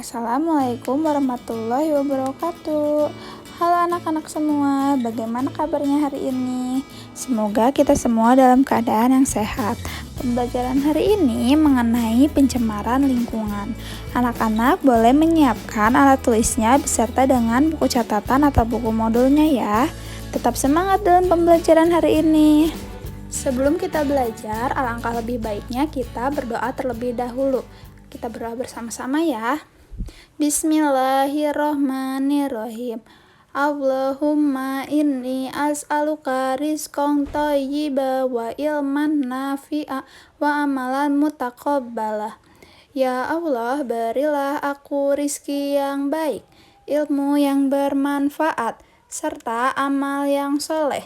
Assalamualaikum warahmatullahi wabarakatuh. Halo anak-anak semua, bagaimana kabarnya hari ini? Semoga kita semua dalam keadaan yang sehat. Pembelajaran hari ini mengenai pencemaran lingkungan. Anak-anak boleh menyiapkan alat tulisnya beserta dengan buku catatan atau buku modulnya ya. Tetap semangat dalam pembelajaran hari ini. Sebelum kita belajar, alangkah lebih baiknya kita berdoa terlebih dahulu. Kita berdoa bersama-sama ya. Bismillahirrohmanirrohim. Allahumma inni as'aluka rizqan thayyiba wa ilman nafi'a wa amalan mutaqabbalah. Ya Allah, berilah aku rizki yang baik, ilmu yang bermanfaat, serta amal yang soleh.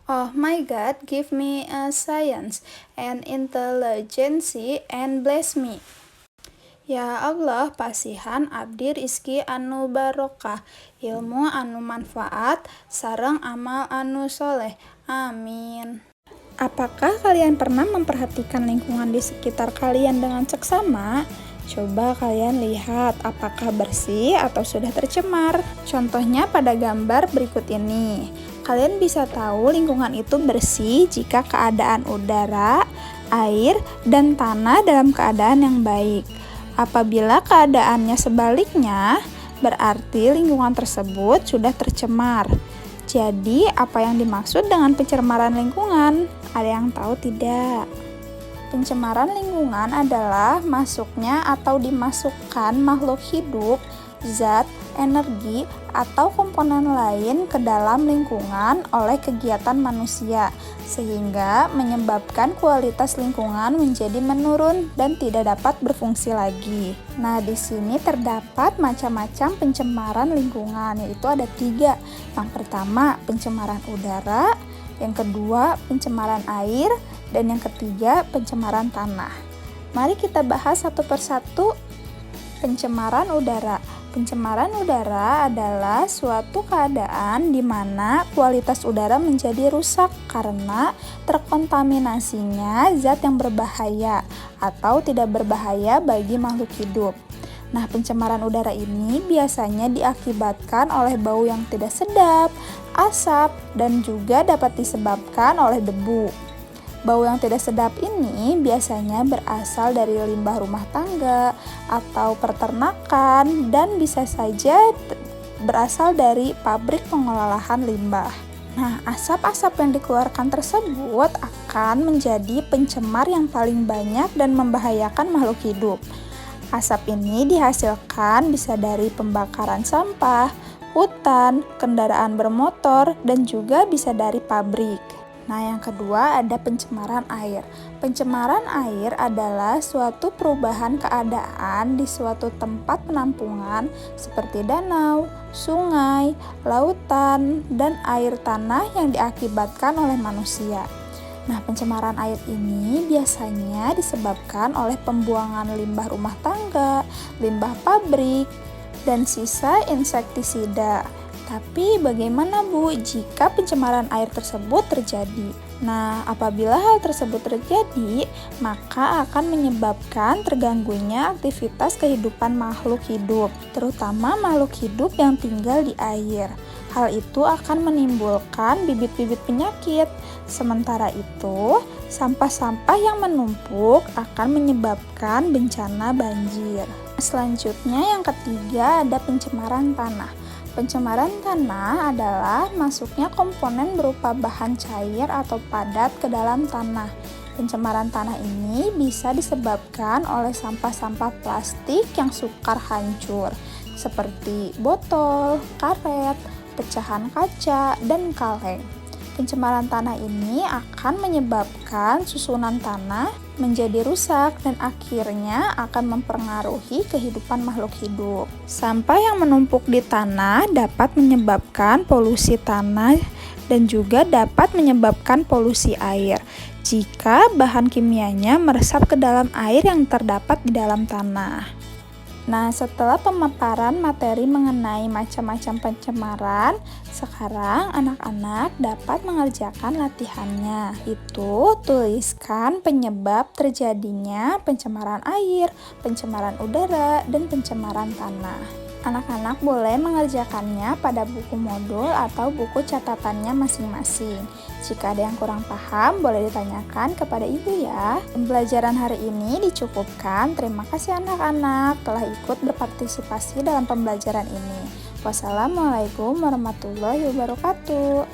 Oh my God, give me a science and intelligence and bless me. Ya Allah, pasihan abdi rizki anu barokah, ilmu anu manfaat, sareng amal anu soleh. Amin. Apakah kalian pernah memperhatikan lingkungan di sekitar kalian dengan seksama? Coba kalian lihat apakah bersih atau sudah tercemar. Contohnya pada gambar berikut ini. Kalian bisa tahu lingkungan itu bersih jika keadaan udara, air, dan tanah dalam keadaan yang baik. Apabila keadaannya sebaliknya, berarti lingkungan tersebut sudah tercemar. Jadi, apa yang dimaksud dengan pencemaran lingkungan? Ada yang tahu tidak? Pencemaran lingkungan adalah masuknya atau dimasukkan makhluk hidup, zat, energi, atau komponen lain ke dalam lingkungan oleh kegiatan manusia, sehingga menyebabkan kualitas lingkungan menjadi menurun dan tidak dapat berfungsi lagi. Nah, di sini terdapat macam-macam pencemaran lingkungan, yaitu ada 3. Yang pertama, pencemaran udara, yang kedua, pencemaran air, dan yang ketiga, pencemaran tanah. Mari kita bahas satu persatu. Pencemaran udara. Pencemaran udara adalah suatu keadaan di mana kualitas udara menjadi rusak karena terkontaminasinya zat yang berbahaya atau tidak berbahaya bagi makhluk hidup. Nah, pencemaran udara ini biasanya diakibatkan oleh bau yang tidak sedap, asap, dan juga dapat disebabkan oleh debu. Bau yang tidak sedap ini biasanya berasal dari limbah rumah tangga atau peternakan dan bisa saja berasal dari pabrik pengolahan limbah. Nah, asap-asap yang dikeluarkan tersebut akan menjadi pencemar yang paling banyak dan membahayakan makhluk hidup. Asap ini dihasilkan bisa dari pembakaran sampah, hutan, kendaraan bermotor, dan juga bisa dari pabrik. Nah, yang kedua ada pencemaran air. Pencemaran air adalah suatu perubahan keadaan di suatu tempat penampungan seperti danau, sungai, lautan, dan air tanah yang diakibatkan oleh manusia. Nah, pencemaran air ini biasanya disebabkan oleh pembuangan limbah rumah tangga, limbah pabrik, dan sisa insektisida. Tapi bagaimana Bu jika pencemaran air tersebut terjadi? Nah, apabila hal tersebut terjadi, maka akan menyebabkan terganggunya aktivitas kehidupan makhluk hidup, terutama makhluk hidup yang tinggal di air. Hal itu akan menimbulkan bibit-bibit penyakit. Sementara itu, sampah-sampah yang menumpuk akan menyebabkan bencana banjir. Selanjutnya yang ketiga ada pencemaran tanah. Pencemaran tanah adalah masuknya komponen berupa bahan cair atau padat ke dalam tanah. Pencemaran tanah ini bisa disebabkan oleh sampah-sampah plastik yang sukar hancur, seperti botol, karet, pecahan kaca, dan kaleng. Pencemaran tanah ini akan menyebabkan susunan tanah menjadi rusak dan akhirnya akan mempengaruhi kehidupan makhluk hidup. Sampah yang menumpuk di tanah dapat menyebabkan polusi tanah dan juga dapat menyebabkan polusi air jika bahan kimianya meresap ke dalam air yang terdapat di dalam tanah. Nah, setelah pemaparan materi mengenai macam-macam pencemaran, Sekarang anak-anak dapat mengerjakan latihannya. Itu tuliskan penyebab terjadinya pencemaran air, pencemaran udara, dan pencemaran tanah. Anak-anak boleh mengerjakannya pada buku modul atau buku catatannya masing-masing. Jika ada yang kurang paham, boleh ditanyakan kepada ibu ya. Pembelajaran hari ini dicukupkan. Terima kasih anak-anak telah ikut berpartisipasi dalam pembelajaran ini. Wassalamualaikum warahmatullahi wabarakatuh.